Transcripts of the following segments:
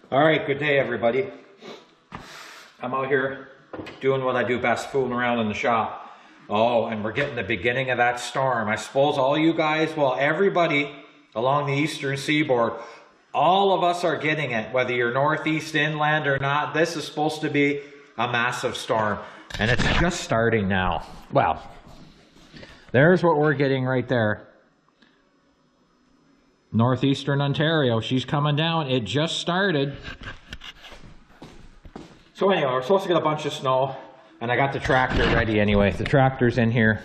All right, good day, everybody. I'm out here doing what I do best, fooling around in the shop. Oh, and we're getting the beginning of that storm. I suppose all you guys, well, everybody along the eastern seaboard, all of us are getting it, whether you're northeast inland or not. This is supposed to be a massive storm, and it's just starting now. Well, there's what we're getting right there. Northeastern Ontario, she's coming down. It just started. So anyway, we're supposed to get a bunch of snow, and I got the tractor ready anyway. The tractor's in here.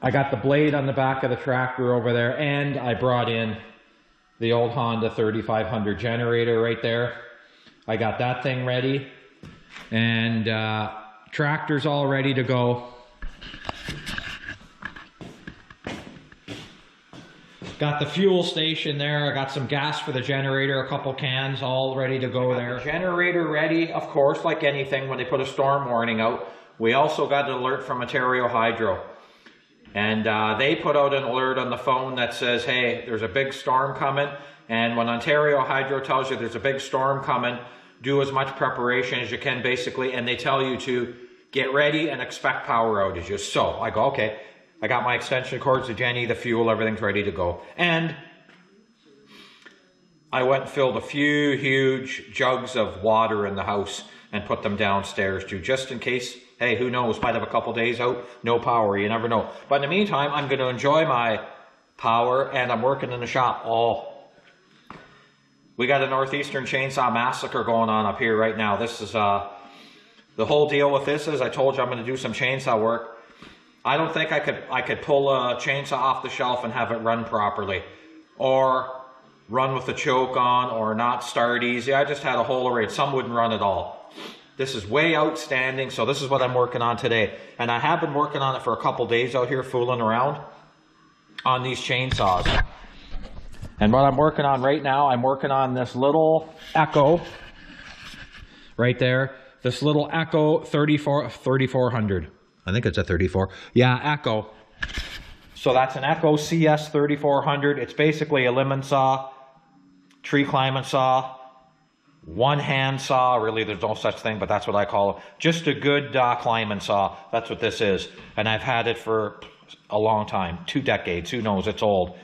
I got the blade on the back of the tractor over there, and I brought in the old Honda 3500 generator right there. I got that thing ready, and tractor's all ready to go. Got the fuel station there. I got some gas for the generator, a couple cans, all ready to go there. Generator ready, of course, like anything when they put a storm warning out. We also got an alert from Ontario Hydro. And they put out an alert on the phone that says, hey, there's a big storm coming. And when Ontario Hydro tells you there's a big storm coming, do as much preparation as you can, basically. And they tell you to get ready and expect power outages. So I go, okay. I got my extension cords, the Jenny, the fuel, everything's ready to go. And I went and filled a few huge jugs of water in the house and put them downstairs too, just in case, hey, who knows, might have a couple days out, no power, you never know. But in the meantime, I'm going to enjoy my power, and I'm working in the shop. We got a Northeastern Chainsaw Massacre going on up here right now. This is, the whole deal with this is, I told you I'm going to do some chainsaw work. I don't think I could pull a chainsaw off the shelf and have it run properly, or run with the choke on, or not start easy. I just had a whole array. Some wouldn't run at all. This is way outstanding, so this is what I'm working on today. And I have been working on it for a couple days out here, fooling around on these chainsaws. And what I'm working on right now, I'm working on this little Echo right there. This little Echo 3400. I think it's a 34. Yeah, Echo. So that's an Echo CS 3400. It's basically a lemon saw, tree climbing saw, one hand saw. Really, there's no such thing, but that's what I call it. Just a good climbing saw. That's what this is. And I've had it for a long time, 2 decades. Who knows? It's old.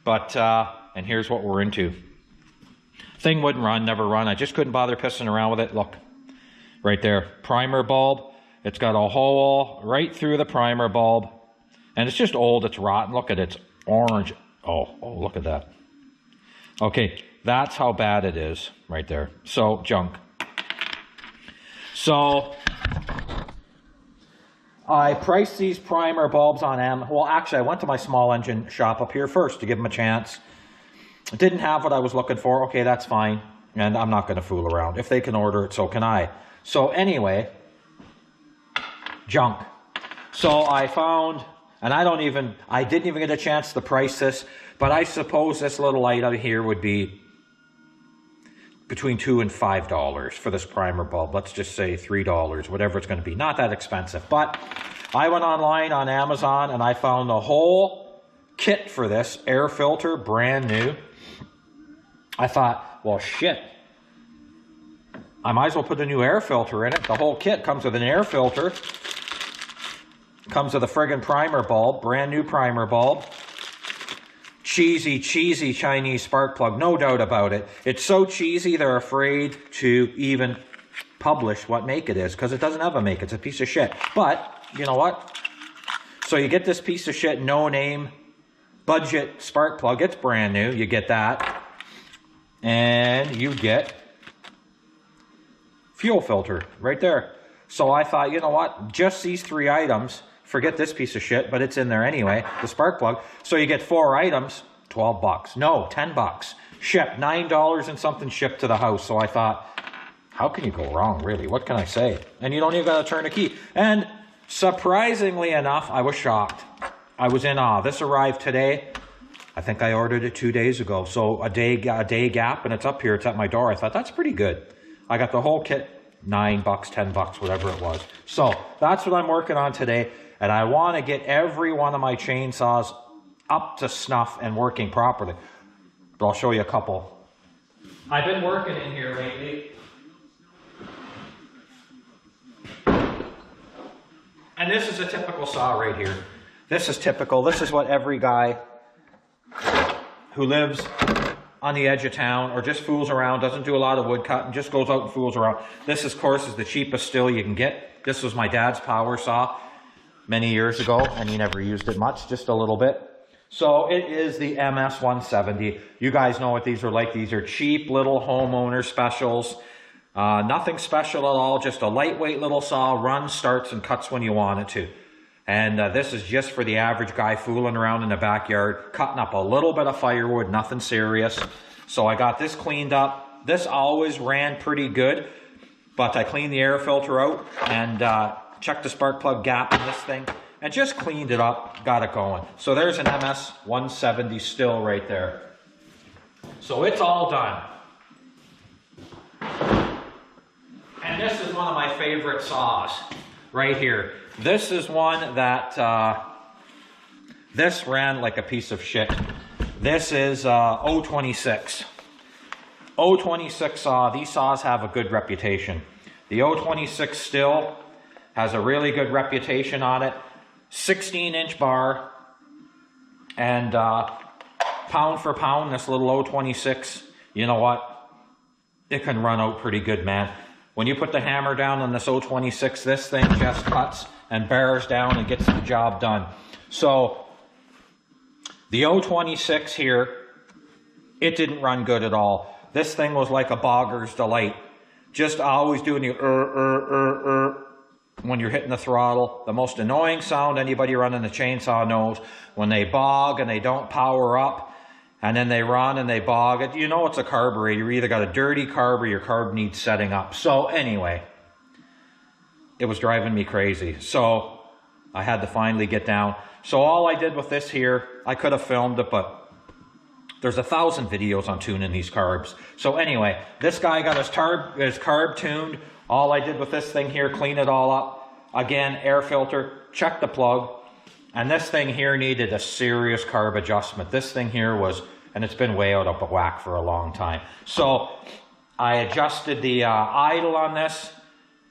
But, and here's what we're into. Thing wouldn't run, never run. I just couldn't bother pissing around with it. Look, right there. Primer bulb. It's got a hole right through the primer bulb, and it's just old, it's rotten. Look at it, it's orange. Oh, look at that. Okay, that's how bad it is right there. So, junk. So, I priced these primer bulbs on Amazon. Well, actually, I went to my small engine shop up here first to give them a chance. Didn't have what I was looking for. Okay, that's fine, and I'm not going to fool around. If they can order it, so can I. So, anyway, junk. So I found, and I didn't even get a chance to price this, but I suppose this little item here would be between $2 and $5 for this primer bulb. Let's just say $3, whatever it's going to be. Not that expensive. But I went online on Amazon and I found the whole kit for this air filter, brand new. I thought, well, shit, I might as well put a new air filter in it. The whole kit comes with an air filter. Comes with a friggin' primer bulb, brand new primer bulb. Cheesy Chinese spark plug, no doubt about it. It's so cheesy they're afraid to even publish what make it is, because it doesn't have a make, it's a piece of shit. But, you know what? So you get this piece of shit, no name, budget spark plug, it's brand new, you get that. And you get fuel filter right there. So I thought, you know what, just these 3 items, forget this piece of shit, but it's in there anyway, the spark plug. So you get 4 items, 12 bucks. No, 10 bucks. Shipped, $9 and something shipped to the house. So I thought, how can you go wrong, really? What can I say? And you don't even got to turn a key. And surprisingly enough, I was shocked. I was in awe. This arrived today. I think I ordered it 2 days ago. So a day gap, and it's up here, it's at my door. I thought, that's pretty good. I got the whole kit, $9, $10, whatever it was. So that's what I'm working on today. And I want to get every one of my chainsaws up to snuff and working properly. But I'll show you a couple I've been working in here lately. And this is a typical saw right here. This is typical. This is what every guy who lives on the edge of town or just fools around, doesn't do a lot of wood cutting, just goes out and fools around. This, of course, is the cheapest Stihl you can get. This was my dad's power saw many years ago, and he never used it much, just a little bit. So it is the MS 170. You guys know what these are like. These are cheap little homeowner specials. Nothing special at all, just a lightweight little saw, runs, starts, and cuts when you want it to. And this is just for the average guy fooling around in the backyard, cutting up a little bit of firewood, nothing serious. So I got this cleaned up. This always ran pretty good, but I cleaned the air filter out and checked the spark plug gap in this thing and just cleaned it up, got it going. So there's an MS 170 Stihl right there. So it's all done. And this is one of my favorite saws right here. This is one that, this ran like a piece of shit. This is 026. 026 saw, these saws have a good reputation. The 026 Stihl has a really good reputation on it. 16-inch bar, and pound for pound, this little 026, you know what? It can run out pretty good, man. When you put the hammer down on this 026, this thing just cuts and bears down and gets the job done. So the 026 here, it didn't run good at all. This thing was like a bogger's delight. Just always doing the when you're hitting the throttle. The most annoying sound anybody running a chainsaw knows, when they bog and they don't power up, and then they run and they bog it. You know it's a carburetor. You either got a dirty carb or your carb needs setting up. So anyway, it was driving me crazy. So I had to finally get down. So all I did with this here, I could have filmed it, but there's 1,000 videos on tuning these carbs. So anyway, this guy got his carb tuned. All I did with this thing here, clean it all up. Again, air filter, check the plug. And this thing here needed a serious carb adjustment. This thing here was, and it's been way out of whack for a long time. So I adjusted the idle on this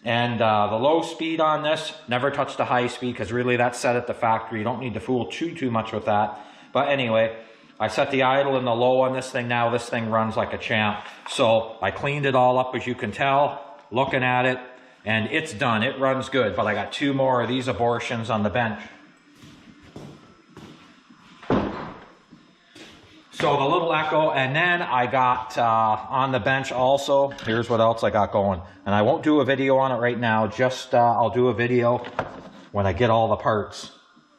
and the low speed on this. Never touched the high speed because really that's set at the factory. You don't need to fool too much with that. But anyway, I set the idle and the low on this thing. Now this thing runs like a champ. So I cleaned it all up, as you can tell, looking at it, and it's done. It runs good, but I got 2 more of these abortions on the bench. So the little Echo, and then I got on the bench also, here's what else I got going. And I won't do a video on it right now, just I'll do a video when I get all the parts.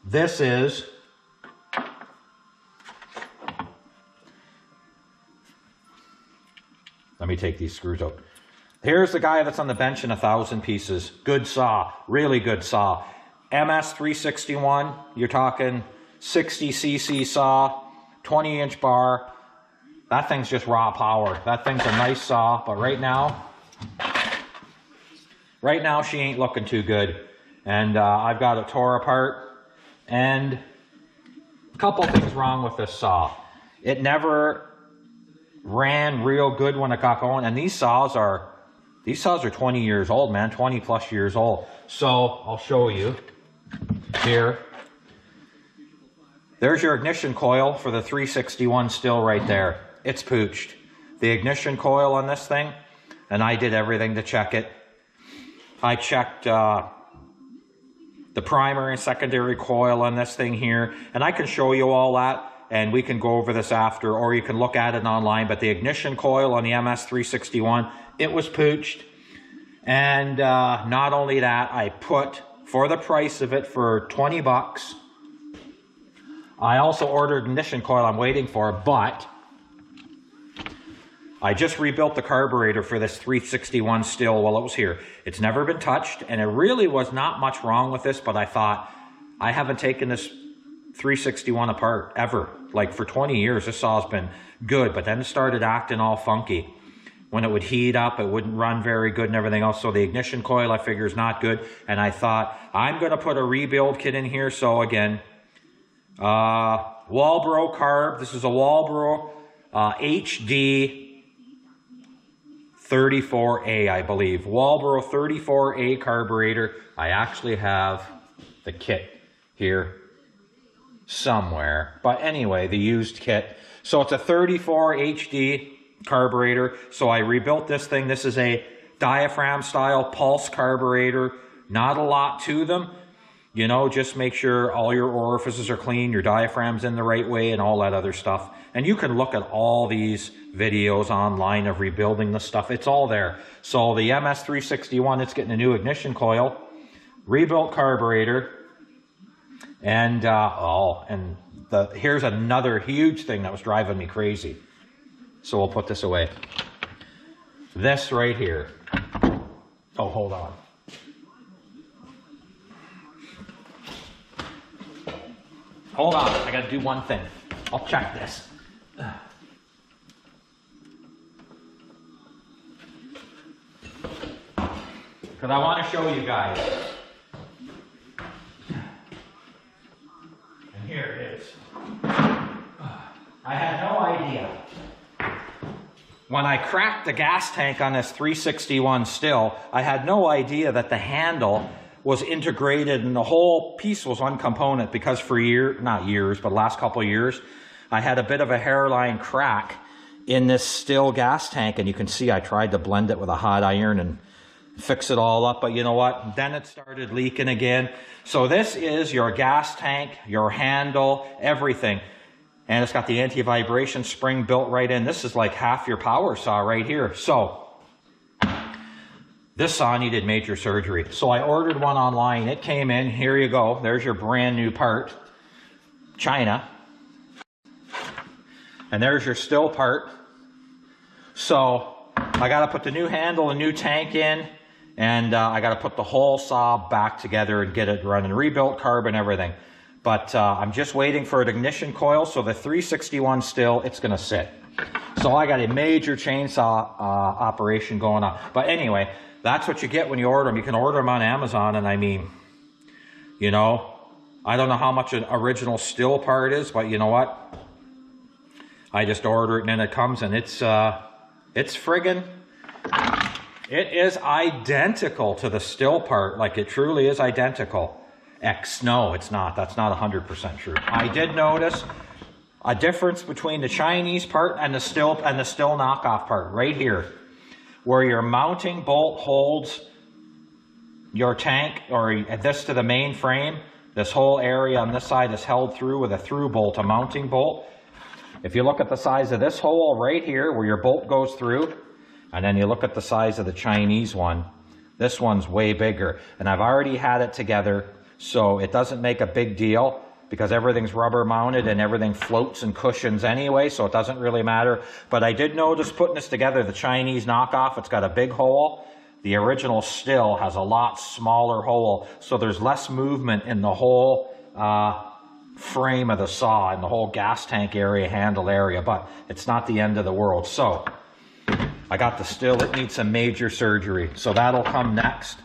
This is, let me take these screws out. Here's the guy that's on the bench in 1,000 pieces. Good saw, really good saw. MS 361, you're talking 60cc saw, 20-inch bar. That thing's just raw power. That thing's a nice saw, but right now she ain't looking too good. And I've got it tore apart. And a couple things wrong with this saw. It never ran real good when it got going. And these saws are 20 years old, man, 20 plus years old. So I'll show you here. There's your ignition coil for the 361 Stihl right there. It's pooched. The ignition coil on this thing, and I did everything to check it. I checked the primary and secondary coil on this thing here, and I can show you all that, and we can go over this after, or you can look at it online. But the ignition coil on the MS 361, it was pooched. And not only that, I put, for the price of it, for 20 bucks, I also ordered ignition coil I'm waiting for, but I just rebuilt the carburetor for this 361 Stihl while it was here. It's never been touched, and it really was not much wrong with this, but I thought, I haven't taken this 361 apart ever. Like for 20 years, this saw's been good, but then it started acting all funky. When it would heat up, it wouldn't run very good and everything else. So the ignition coil, I figure, is not good. And I thought, I'm going to put a rebuild kit in here. So again, Walbro carb. This is a Walbro HD 34A, I believe. Walbro 34A carburetor. I actually have the kit here somewhere. But anyway, the used kit. So it's a 34 HD carburetor. So I rebuilt this thing. This is a diaphragm style pulse carburetor. Not a lot to them. You know, just make sure all your orifices are clean, your diaphragm's in the right way, and all that other stuff. And you can look at all these videos online of rebuilding the stuff. It's all there. So the MS361, it's getting a new ignition coil, rebuilt carburetor, and here's another huge thing that was driving me crazy. So we'll put this away. This right here. Oh, hold on. Hold on, I gotta do one thing. I'll check this. Because I want to show you guys. And here it is. I had no idea. When I cracked the gas tank on this 361 Stihl, I had no idea that the handle was integrated and the whole piece was one component, because for not years, but last couple of years, I had a bit of a hairline crack in this Stihl gas tank, and you can see I tried to blend it with a hot iron and fix it all up, but you know what? Then it started leaking again. So this is your gas tank, your handle, everything. And it's got the anti-vibration spring built right in. This is like half your power saw right here. So this saw needed major surgery. So I ordered one online. It came in. Here you go. There's your brand new part. China. And there's your Stihl part. So I got to put the new handle and new tank in. And I got to put the whole saw back together and get it running. Rebuilt carbon, everything. But I'm just waiting for an ignition coil. So the 361 Stihl, it's going to sit. So I got a major chainsaw operation going on. But anyway, that's what you get when you order them. You can order them on Amazon, and I mean, you know, I don't know how much an original Stihl part is, but you know what? I just order it and then it comes, and it's friggin', it is identical to the Stihl part. Like, it truly is identical. No, it's not. That's not 100% true. I did notice a difference between the Chinese part and the Stihl knockoff part right here, where your mounting bolt holds your tank, or this to the main frame. This whole area on this side is held through with a through bolt, a mounting bolt. If you look at the size of this hole right here where your bolt goes through, and then you look at the size of the Chinese one, this one's way bigger. And I've already had it together, so it doesn't make a big deal, because everything's rubber mounted and everything floats and cushions anyway, so it doesn't really matter. But I did notice putting this together, the Chinese knockoff, it's got a big hole. The original Stihl has a lot smaller hole, so there's less movement in the whole frame of the saw, in the whole gas tank area, handle area, but it's not the end of the world. So I got the Stihl, it needs some major surgery, so that'll come next.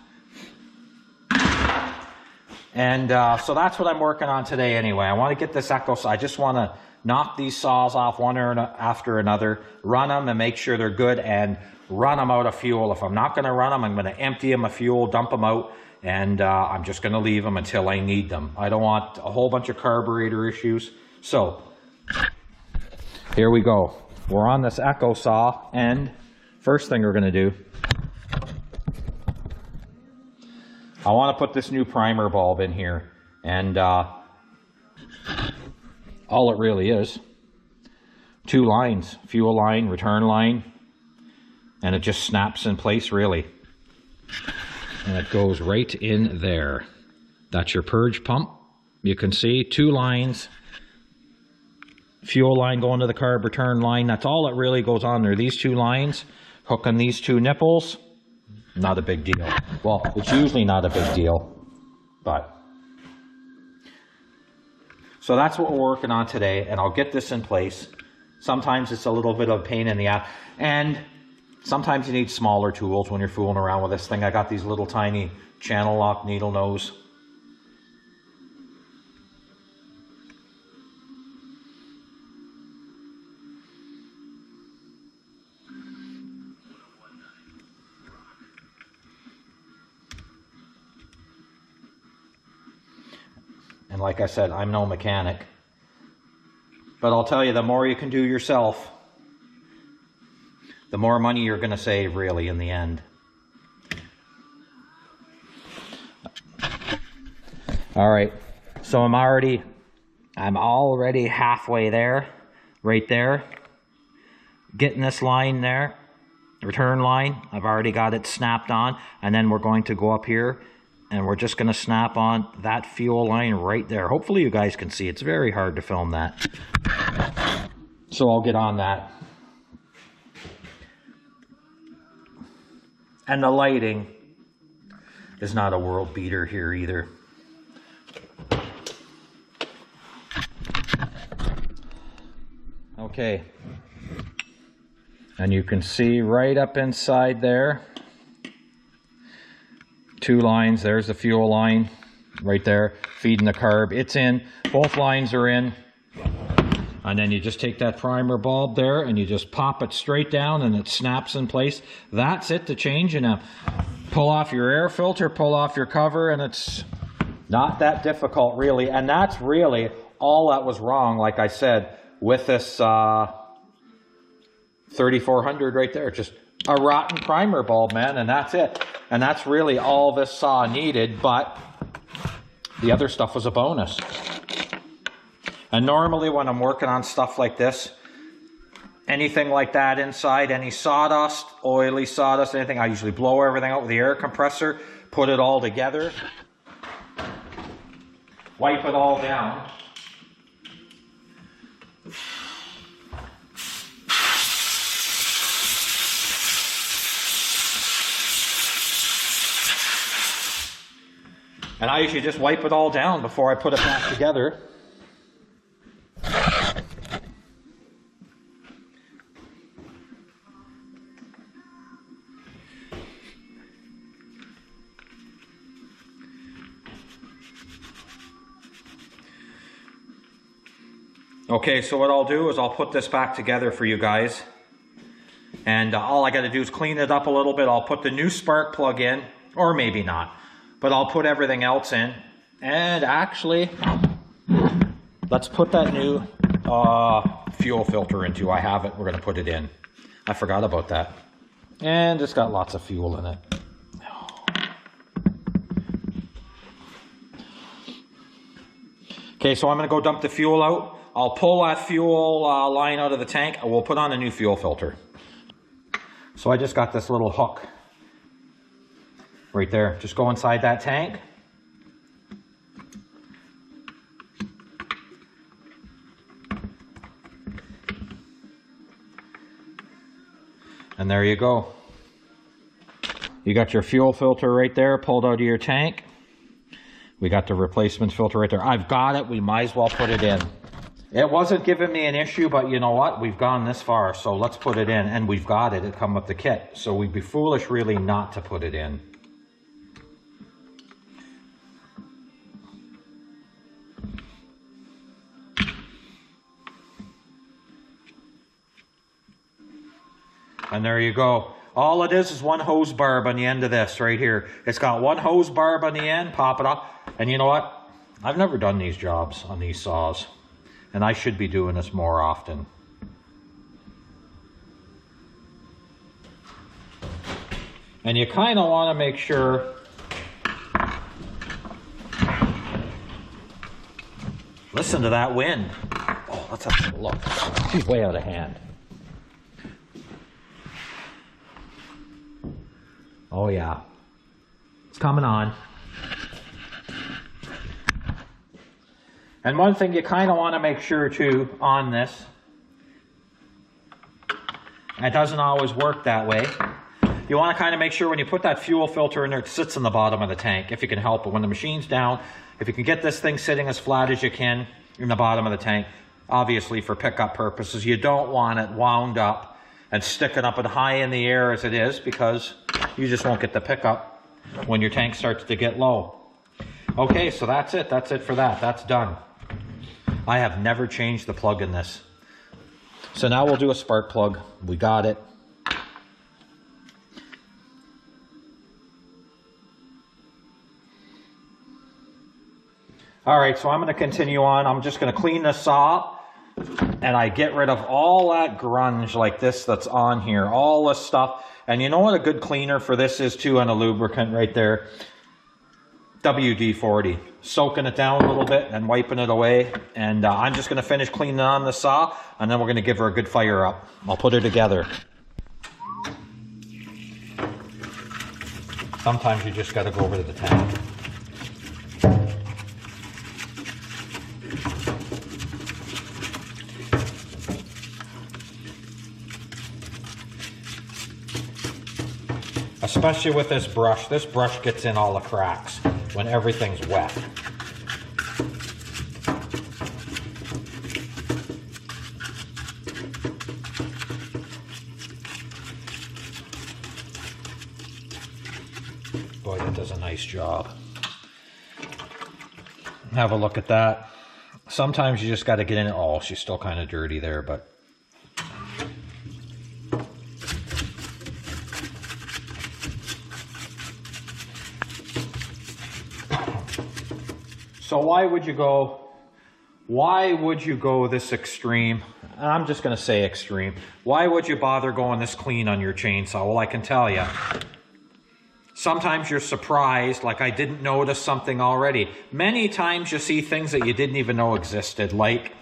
And so that's what I'm working on today anyway. I want to get this Echo saw. I just want to knock these saws off one after another, run them and make sure they're good, and run them out of fuel. If I'm not going to run them, I'm going to empty them of fuel, dump them out, and I'm just going to leave them until I need them. I don't want a whole bunch of carburetor issues. So here we go. We're on this Echo saw, and first thing we're going to do, I want to put this new primer bulb in here, and all it really is, 2 lines, fuel line, return line, and it just snaps in place really. And it goes right in there. That's your purge pump. You can see 2 lines, fuel line going to the carb return line. That's all it really goes on there. These 2 lines, hooking these 2 nipples, not a big deal. Well, it's usually not a big deal, but. So that's what we're working on today, and I'll get this in place. Sometimes it's a little bit of a pain in the ass, and sometimes you need smaller tools when you're fooling around with this thing. I got these little tiny channel lock needle nose. Like I said, I'm no mechanic. But I'll tell you, the more you can do yourself, the more money you're going to save, really, in the end. All right, so I'm already halfway there, right there. Getting this line there, return line, I've already got it snapped on, and then we're going to go up here and we're just going to snap on that fuel line right there. Hopefully you guys can see. It's very hard to film that. So I'll get on that. And the lighting is not a world beater here either. Okay. And you can see right up inside there, 2 lines. There's the fuel line right there, feeding the carb. It's in, both lines are in. And then you just take that primer bulb there and you just pop it straight down and it snaps in place. That's it to change. And pull off your air filter, pull off your cover, and it's not that difficult really. And that's really all that was wrong, like I said, with this 3400 right there. Just a rotten primer bulb, man, and that's it. And that's really all this saw needed, but the other stuff was a bonus. And normally when I'm working on stuff like this, anything like that inside, any sawdust, oily sawdust, anything, I usually blow everything out with the air compressor, put it all together, wipe it all down. And I usually just wipe it all down before I put it back together. Okay, so what I'll do is I'll put this back together for you guys. And all I got to do is clean it up a little bit. I'll put the new spark plug in, or maybe not. But I'll put everything else in. And actually, let's put that new fuel filter in too. I have it. We're going to put it in. I forgot about that. And it's got lots of fuel in it. Okay, so I'm going to go dump the fuel out. I'll pull that fuel line out of the tank and we'll put on a new fuel filter. So I just got this little hook right there. Just go inside that tank. And there you go. You got your fuel filter right there pulled out of your tank. We got the replacement filter right there. I've got it. We might as well put it in. It wasn't giving me an issue, but you know what? We've gone this far, so let's put it in. And we've got it. It come with the kit. So we'd be foolish really not to put it in. And there you go. All it is one hose barb on the end of this right here. It's got one hose barb on the end, pop it up. And you know what? I've never done these jobs on these saws. And I should be doing this more often. And you kind of want to make sure listen to that wind. Oh, let's have a look. She's way out of hand. Oh yeah, it's coming on. And one thing you kind of want to make sure too on this, it doesn't always work that way. You want to kind of make sure when you put that fuel filter in there, it sits in the bottom of the tank if you can help it. When the machine's down, if you can get this thing sitting as flat as you can in the bottom of the tank, obviously for pickup purposes, you don't want it wound up and sticking up and high in the air as it is, because you just won't get the pickup when your tank starts to get low. Okay, so that's it. That's it for that. That's done. I have never changed the plug in this. So now we'll do a spark plug. We got it. All right, so I'm going to continue on. I'm just going to clean this saw, and I get rid of all that grunge like this that's on here, all this stuff. And you know what a good cleaner for this is too, and a lubricant right there? WD-40. Soaking it down a little bit and wiping it away. And I'm just going to finish cleaning on the saw, and then we're going to give her a good fire up. I'll put her together. Sometimes you just got to go over to the tank. Especially with this brush. This brush gets in all the cracks when everything's wet. Boy, that does a nice job. Have a look at that. Sometimes you just got to get in it. Oh, she's still kind of dirty there, but so why would you go this extreme? I'm just going to say extreme. Why would you bother going this clean on your chainsaw? Well, I can tell you. Sometimes you're surprised, like I didn't notice something already. Many times you see things that you didn't even know existed, like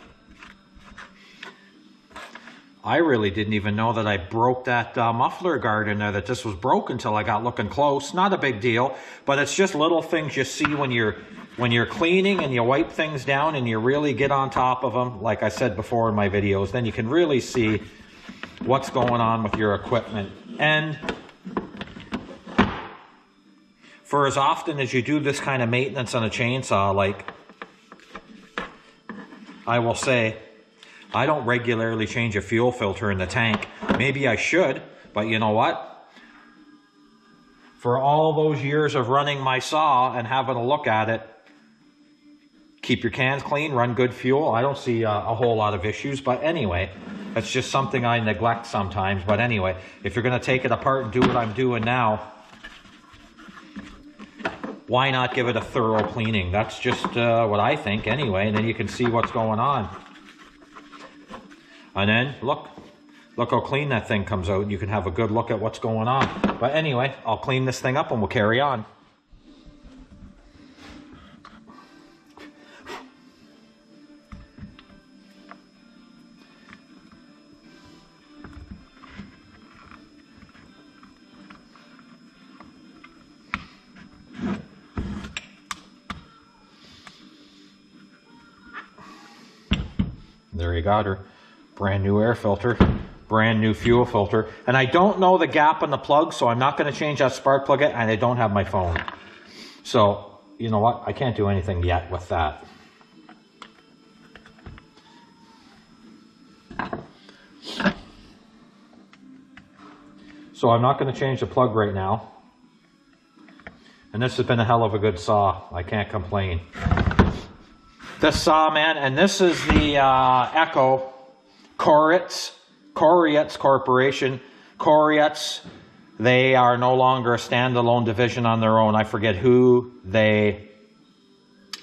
I really didn't even know that I broke that muffler guard in there, that this was broken until I got looking close. Not a big deal, but it's just little things you see when you're cleaning and you wipe things down and you really get on top of them, like I said before in my videos, then you can really see what's going on with your equipment. And for as often as you do this kind of maintenance on a chainsaw, like I will say, I don't regularly change a fuel filter in the tank. Maybe I should, but you know what? For all those years of running my saw and having a look at it, keep your cans clean, run good fuel. I don't see a whole lot of issues, but anyway, that's just something I neglect sometimes. But anyway, if you're going to take it apart and do what I'm doing now, why not give it a thorough cleaning? That's just what I think anyway, and then you can see what's going on. And then, look how clean that thing comes out. You can have a good look at what's going on. But anyway, I'll clean this thing up and we'll carry on. There you got her. Brand new air filter, brand new fuel filter. And I don't know the gap in the plug, so I'm not going to change that spark plug yet, and I don't have my phone. So, you know what? I can't do anything yet with that. So I'm not going to change the plug right now. And this has been a hell of a good saw. I can't complain. This saw, man, and this is the Echo Koritz Corporation. Koritz, they are no longer a standalone division on their own. I forget who they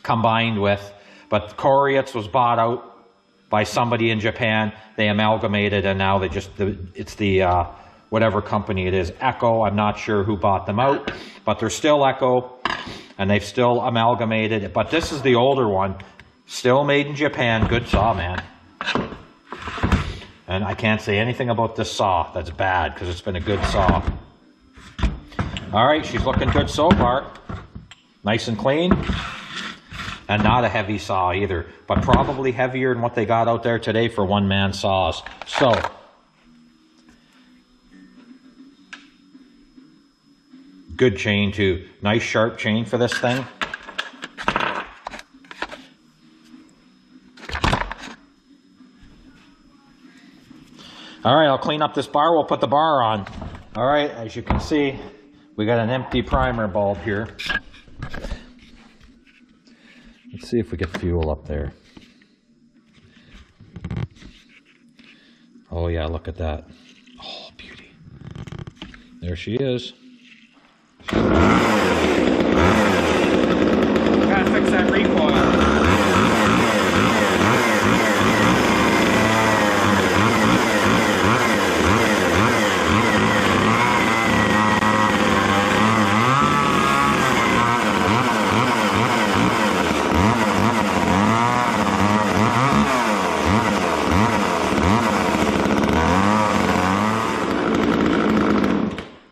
combined with, but Koritz was bought out by somebody in Japan. They amalgamated, and now it's the whatever company it is, Echo. I'm not sure who bought them out, but they're still Echo, and they've still amalgamated it. But this is the older one, still made in Japan. Good saw, man. And I can't say anything about this saw that's bad, because it's been a good saw. All right, she's looking good so far. Nice and clean. And not a heavy saw either, but probably heavier than what they got out there today for one-man saws. So, good chain too. Nice sharp chain for this thing. All right, I'll clean up this bar. We'll put the bar on. All right, as you can see, we got an empty primer bulb here. Let's see if we get fuel up there. Oh yeah, look at that. Oh, beauty. There she is. Gotta fix that recoil.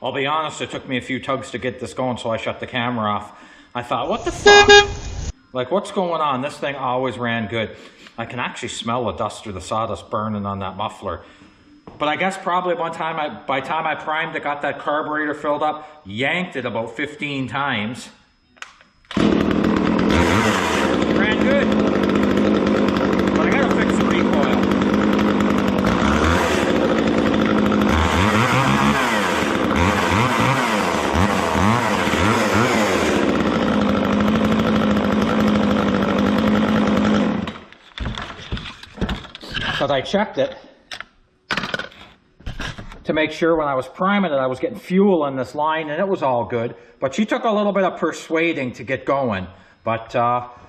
I'll be honest, it took me a few tugs to get this going, so I shut the camera off. I thought, what the fuck? Like, what's going on? This thing always ran good. I can actually smell the dust or the sawdust burning on that muffler. But I guess probably by the time I primed it, got that carburetor filled up, yanked it about 15 times. It ran good. But I gotta fix the recoil. Because I checked it to make sure when I was priming it, I was getting fuel in this line, and it was all good. But she took a little bit of persuading to get going. But,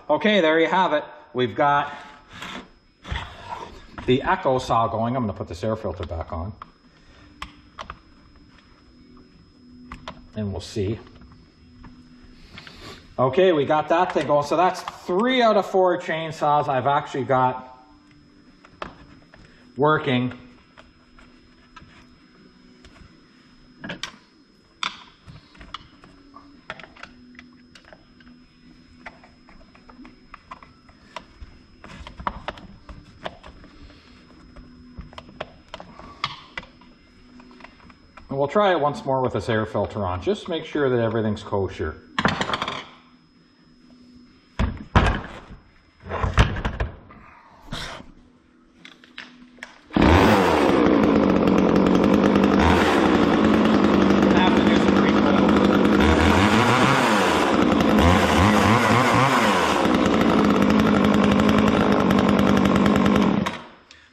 okay, there you have it. We've got the Echo saw going. I'm going to put this air filter back on. And we'll see. Okay, we got that thing going. So that's 3 out of 4 chainsaws I've actually got working. And we'll try it once more with this air filter on. Just make sure that everything's kosher.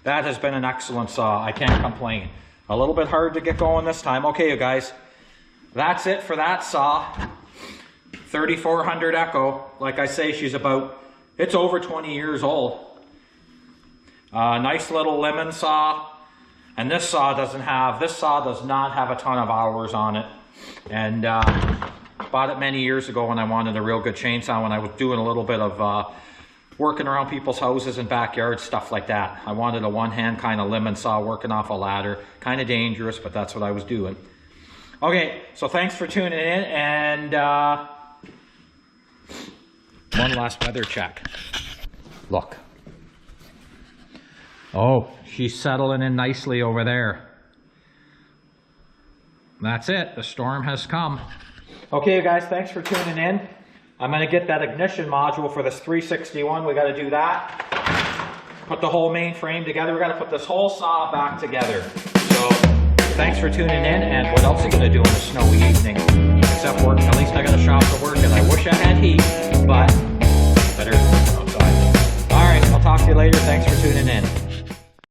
That has been an excellent saw. I can't complain. A little bit hard to get going this time. Okay, you guys, that's it for that saw. 3400 Echo. Like I say, it's over 20 years old. Nice little lemon saw. And this saw does not have a ton of hours on it. And bought it many years ago when I wanted a real good chainsaw, when I was doing a little bit of working around people's houses and backyards, stuff like that. I wanted a one-hand kind of lemon saw working off a ladder. Kind of dangerous, but that's what I was doing. Okay, so thanks for tuning in, and one last weather check. Look. Oh, she's settling in nicely over there. That's it. The storm has come. Okay, guys, thanks for tuning in. I'm going to get that ignition module for this 361. We got to do that. Put the whole main frame together. We got to put this whole saw back together. So, thanks for tuning in. And what else are you going to do on a snowy evening? Except work. At least I got a shop to work in. I wish I had heat, but better outside. All right, I'll talk to you later. Thanks for tuning in.